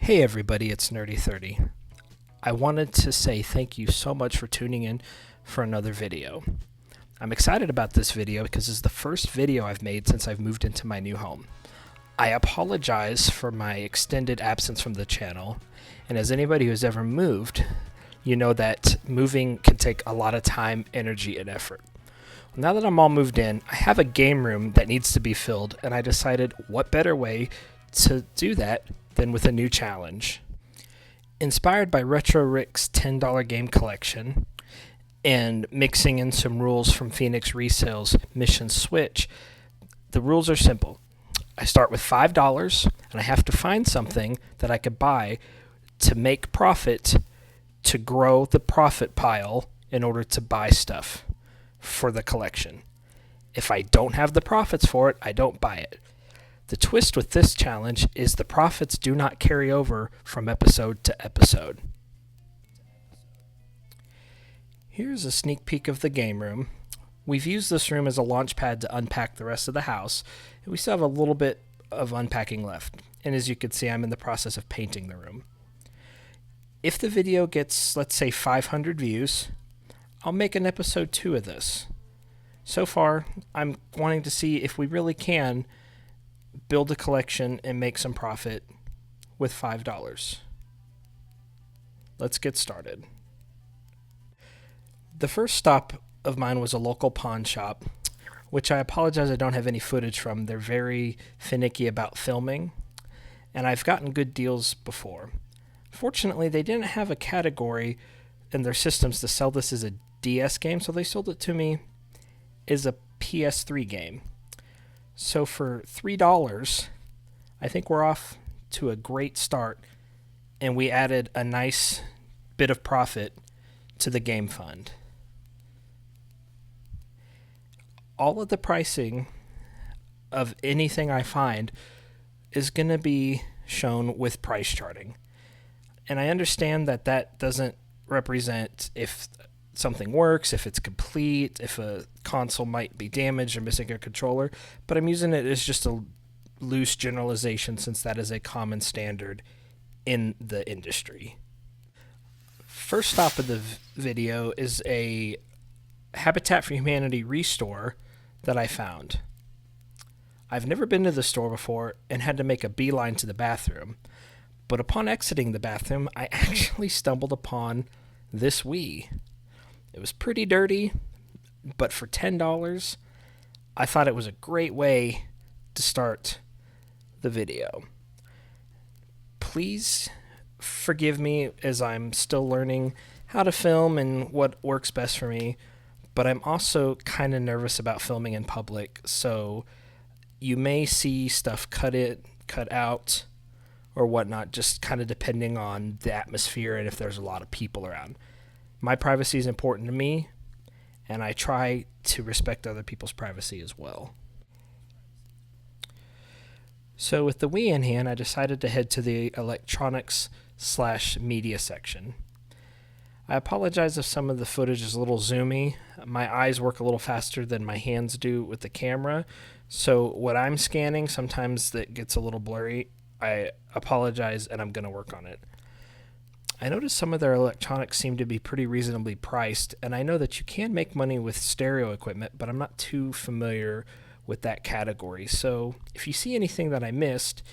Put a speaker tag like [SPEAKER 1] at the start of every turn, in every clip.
[SPEAKER 1] Hey everybody, it's Nerdy30. I wanted to say thank you so much for tuning in for another video. I'm excited about this video because it's the first video I've made since I've moved into my new home. I apologize for my extended absence from the channel, and as anybody who's ever moved, you know that moving can take a lot of time, energy, and effort. Now that I'm all moved in, I have a game room that needs to be filled, and I decided what better way to do that than with a new challenge. Inspired by Retro Rick's $10 game collection and mixing in some rules from Phoenix Resales Mission Switch, the rules are simple. I start with $5 and I have to find something that I could buy to make profit to grow the profit pile in order to buy stuff for the collection. If I don't have the profits for it, I don't buy it. The twist with this challenge is the profits do not carry over from episode to episode. Here's a sneak peek of the game room. We've used this room as a launch pad to unpack the rest of the house, and we still have a little bit of unpacking left. And as you can see, I'm in the process of painting the room. If the video gets, let's say, 500 views, I'll make an episode 2 of this. So far, I'm wanting to see if we really can build a collection and make some profit with $5. Let's get started. The first stop of mine was a local pawn shop, which I apologize I don't have any footage from. They're very finicky about filming, and I've gotten good deals before. Fortunately, they didn't have a category in their systems to sell this as a DS game, so they sold it to me as a PS3 game. So for $3, I think we're off to a great start, and we added a nice bit of profit to the game fund. All of the pricing of anything I find is going to be shown with price charting. And I understand that that doesn't represent if something works, if it's complete, if a console might be damaged or missing a controller, but I'm using it as just a loose generalization since that is a common standard in the industry. First stop of the video is a Habitat for Humanity restore that I found. I've never been to the store before and had to make a beeline to the bathroom, but upon exiting the bathroom, I actually stumbled upon this Wii. It was pretty dirty, but for $10, I thought it was a great way to start the video. Please forgive me as I'm still learning how to film and what works best for me, but I'm also kind of nervous about filming in public, so you may see stuff cut out, or whatnot, just kind of depending on the atmosphere and if there's a lot of people around. My privacy is important to me, and I try to respect other people's privacy as well. So with the Wii in hand, I decided to head to the electronics/media section. I apologize if some of the footage is a little zoomy. My eyes work a little faster than my hands do with the camera, so what I'm scanning, sometimes that gets a little blurry. I apologize, and I'm going to work on it. I noticed some of their electronics seem to be pretty reasonably priced, and I know that you can make money with stereo equipment, but I'm not too familiar with that category. So if you see anything that I missed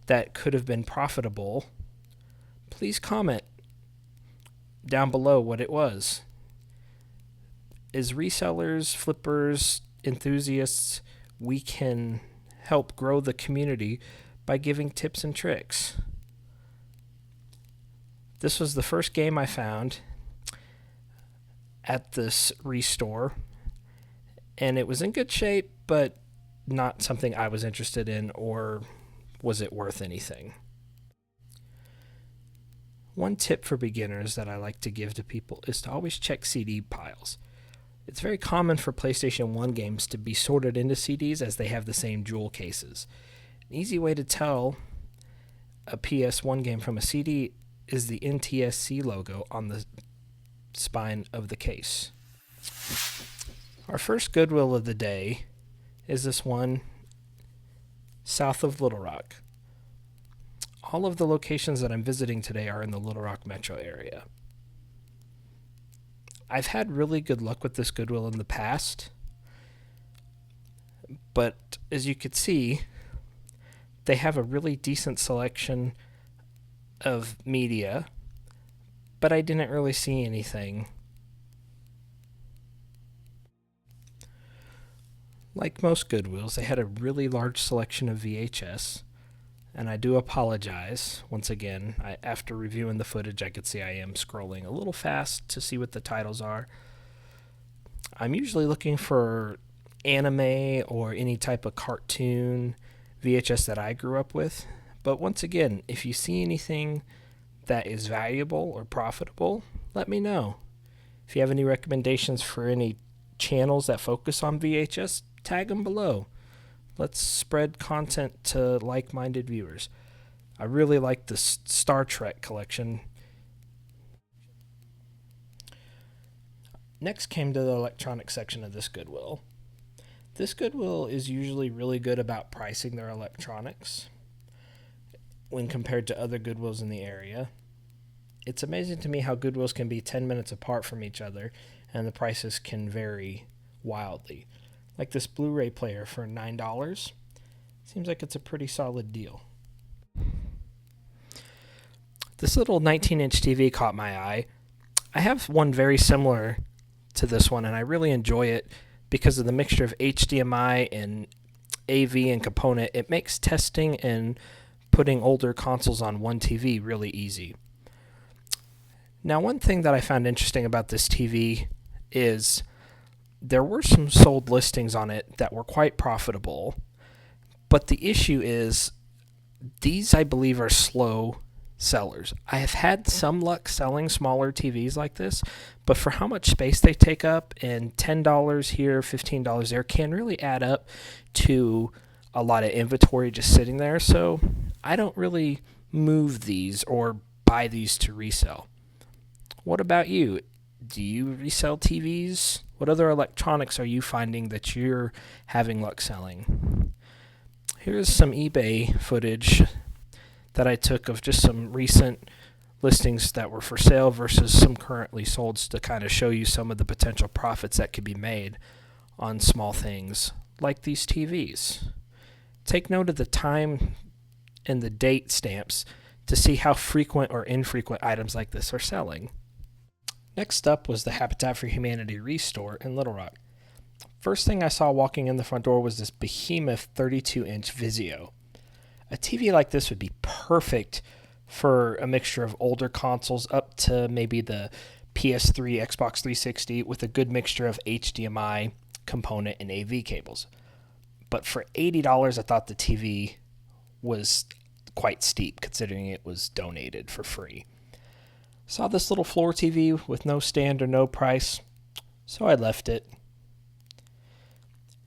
[SPEAKER 1] that could have been profitable, please comment down below what it was. As resellers, flippers, enthusiasts, we can help grow the community by giving tips and tricks. This was the first game I found at this restore, and it was in good shape, but not something I was interested in, or was it worth anything. One tip for beginners that I like to give to people is to always check CD piles. It's very common for PlayStation 1 games to be sorted into CDs as they have the same jewel cases. An easy way to tell a PS1 game from a CD is the NTSC logo on the spine of the case. Our first Goodwill of the day is this one south of Little Rock. all of the locations that I'm visiting today are in the Little Rock metro area. I've had really good luck with this Goodwill in the past, but as you could see, they have a really decent selection of media, but I didn't really see anything. Like most Goodwills, they had a really large selection of VHS, and I do apologize. Once again, after reviewing the footage, I could see I am scrolling a little fast to see what the titles are. I'm usually looking for anime or any type of cartoon VHS that I grew up with. But once again, if you see anything that is valuable or profitable, let me know. If you have any recommendations for any channels that focus on VHS, tag them below. Let's spread content to like-minded viewers. I really like the Star Trek collection. Next came to the electronic section of this Goodwill. This Goodwill is usually really good about pricing their electronics when compared to other Goodwills in the area. It's amazing to me how Goodwills can be 10 minutes apart from each other and the prices can vary wildly. Like this Blu-ray player for $9. Seems like it's a pretty solid deal. This little 19-inch TV caught my eye. I have one very similar to this one, and I really enjoy it because of the mixture of HDMI and AV and component. It makes testing and putting older consoles on one TV really easy. Now, one thing that I found interesting about this TV is there were some sold listings on it that were quite profitable, but the issue is these, I believe, are slow sellers. I have had some luck selling smaller TVs like this, but for how much space they take up, and $10 here, $15 there can really add up to a lot of inventory just sitting there. So I don't really move these or buy these to resell. What about you? Do you resell TVs? What other electronics are you finding that you're having luck selling? Here's some eBay footage that I took of just some recent listings that were for sale versus some currently sold to kind of show you some of the potential profits that could be made on small things like these TVs. Take note of the time and the date stamps to see how frequent or infrequent items like this are selling. Next up was the Habitat for Humanity Restore in Little Rock. First thing I saw walking in the front door was this behemoth 32-inch Vizio. A TV like this would be perfect for a mixture of older consoles up to maybe the PS3, Xbox 360 with a good mixture of HDMI component and AV cables. But for $80, I thought the TV was quite steep considering it was donated for free. Saw this little floor TV with no stand or no price, so I left it.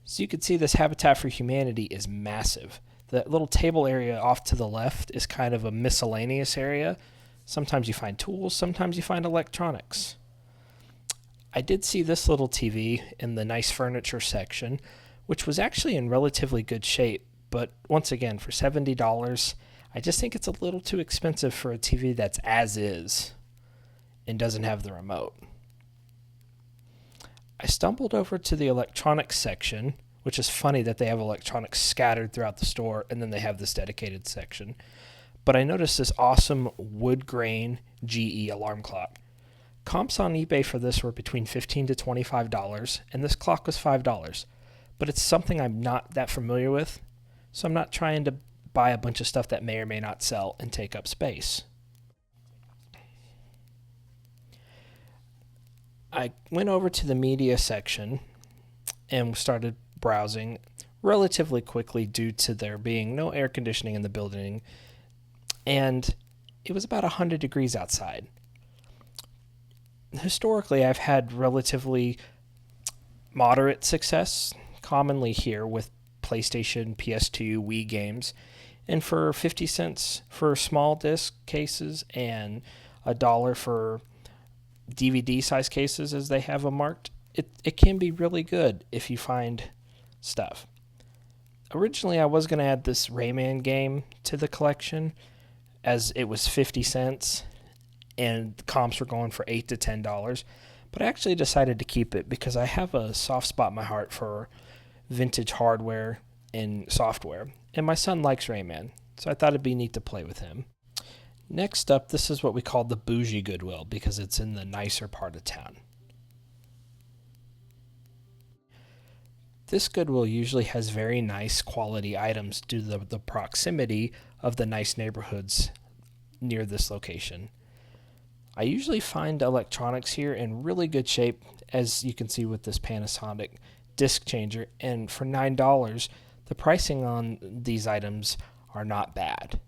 [SPEAKER 1] So you can see this Habitat for Humanity is massive. That little table area off to the left is kind of a miscellaneous area. Sometimes you find tools, sometimes you find electronics. I did see this little TV in the nice furniture section, which was actually in relatively good shape, but once again, for $70, I just think it's a little too expensive for a TV that's as is and doesn't have the remote. I stumbled over to the electronics section, which is funny that they have electronics scattered throughout the store and then they have this dedicated section. But I noticed this awesome wood grain GE alarm clock. Comps on eBay for this were between $15 to $25, and this clock was $5. But it's something I'm not that familiar with, so I'm not trying to buy a bunch of stuff that may or may not sell and take up space. I went over to the media section and started browsing relatively quickly due to there being no air conditioning in the building, and it was about 100 degrees outside. Historically, I've had relatively moderate success, commonly here with PlayStation, PS2, Wii games, and for 50 cents for small disc cases and $1 for DVD size cases as they have them marked, it can be really good if you find stuff. Originally, I was going to add this Rayman game to the collection, as it was 50 cents and the comps were going for $8 to $10. But I actually decided to keep it because I have a soft spot in my heart for vintage hardware and software. And my son likes Rayman, so I thought it'd be neat to play with him. Next up, this is what we call the bougie Goodwill because it's in the nicer part of town. This Goodwill usually has very nice quality items due to the proximity of the nice neighborhoods near this location. I usually find electronics here in really good shape, as you can see with this Panasonic disc changer, and for $9, the pricing on these items are not bad.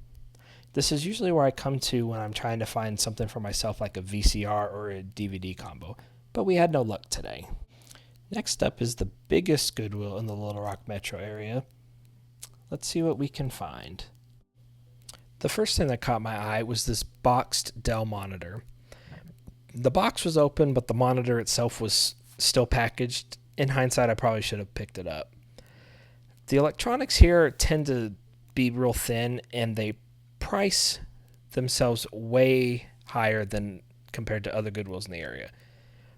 [SPEAKER 1] This is usually where I come to when I'm trying to find something for myself like a VCR or a DVD combo, but we had no luck today. Next up is the biggest Goodwill in the Little Rock metro area. Let's see what we can find. The first thing that caught my eye was this boxed Dell monitor. The box was open, but the monitor itself was still packaged. In hindsight, I probably should have picked it up. The electronics here tend to be real thin, and they price themselves way higher than compared to other Goodwills in the area.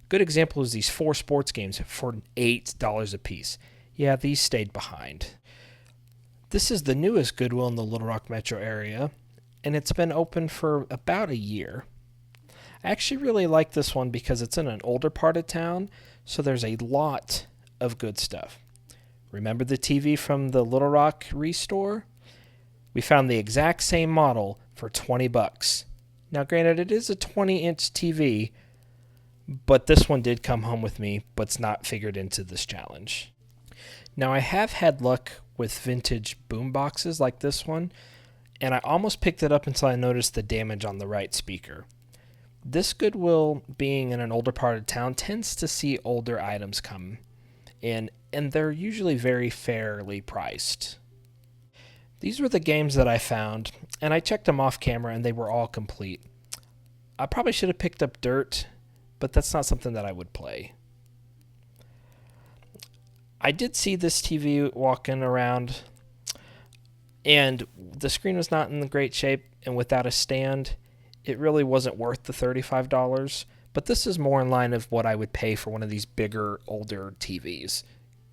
[SPEAKER 1] Good example is these 4 sports games for $8 a piece. Yeah, these stayed behind. This is the newest Goodwill in the Little Rock metro area, and it's been open for about a year. I actually really like this one because it's in an older part of town, so there's a lot of good stuff. Remember the TV from the Little Rock Restore? We found the exact same model for $20. Now, granted, it is a 20-inch TV, but this one did come home with me, but it's not figured into this challenge. Now, I have had luck with vintage boom boxes like this one, and I almost picked it up until I noticed the damage on the right speaker. This Goodwill, being in an older part of town, tends to see older items come in, and they're usually very fairly priced. These were the games that I found, and I checked them off camera, and they were all complete. I probably should have picked up Dirt, but that's not something that I would play. I did see this TV walking around, and the screen was not in great shape, and without a stand, it really wasn't worth the $35, but this is more in line of what I would pay for one of these bigger, older TVs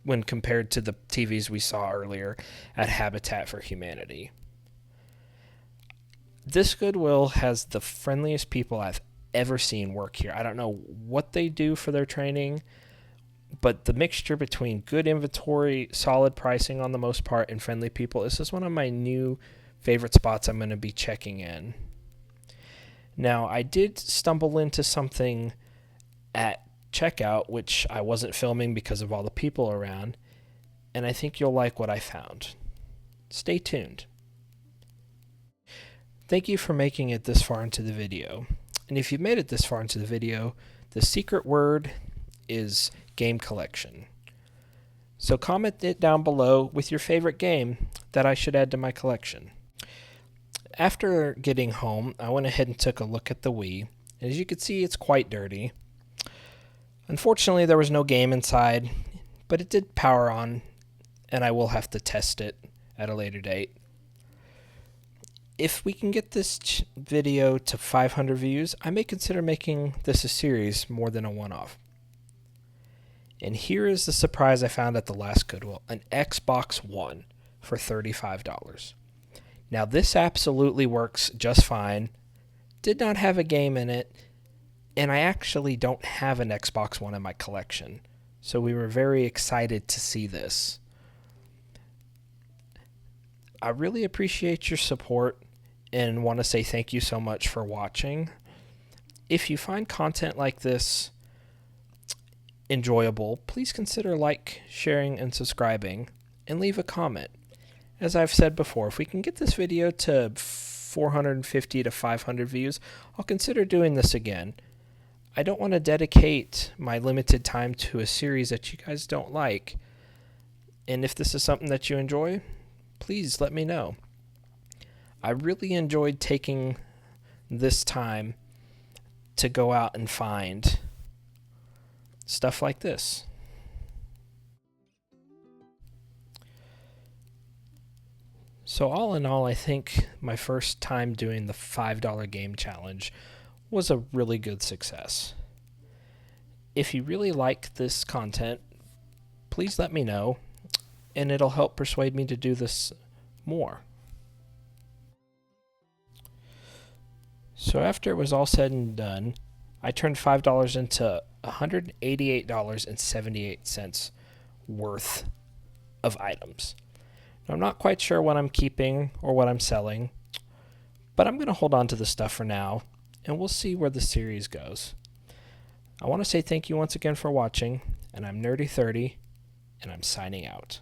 [SPEAKER 1] when compared to the TVs we saw earlier at Habitat for Humanity. This Goodwill has the friendliest people I've ever seen work here. I don't know what they do for their training, but the mixture between good inventory, solid pricing on the most part, and friendly people, this is one of my new favorite spots I'm going to be checking in. Now, I did stumble into something at checkout, which I wasn't filming because of all the people around, and I think you'll like what I found. Stay tuned. Thank you for making it this far into the video. And if you've made it this far into the video, the secret word is game collection. So comment it down below with your favorite game that I should add to my collection. After getting home, I went ahead and took a look at the Wii. As you can see, it's quite dirty. Unfortunately, there was no game inside, but it did power on, and I will have to test it at a later date. If we can get this video to 500 views, I may consider making this a series more than a one-off. And here is the surprise I found at the last Goodwill, an Xbox One for $35. Now this absolutely works just fine, did not have a game in it, and I actually don't have an Xbox One in my collection, so we were very excited to see this. I really appreciate your support and want to say thank you so much for watching. If you find content like this enjoyable, please consider sharing, and subscribing, and leave a comment. As I've said before, if we can get this video to 450 to 500 views, I'll consider doing this again. I don't want to dedicate my limited time to a series that you guys don't like. And if this is something that you enjoy, please let me know. I really enjoyed taking this time to go out and find stuff like this. So all in all, I think my first time doing the $5 game challenge was a really good success. If you really like this content, please let me know, and it'll help persuade me to do this more. So after it was all said and done, I turned $5 into $188.78 worth of items. Now, I'm not quite sure what I'm keeping or what I'm selling, but I'm going to hold on to the stuff for now, and we'll see where the series goes. I want to say thank you once again for watching, and I'm Nerdy30, and I'm signing out.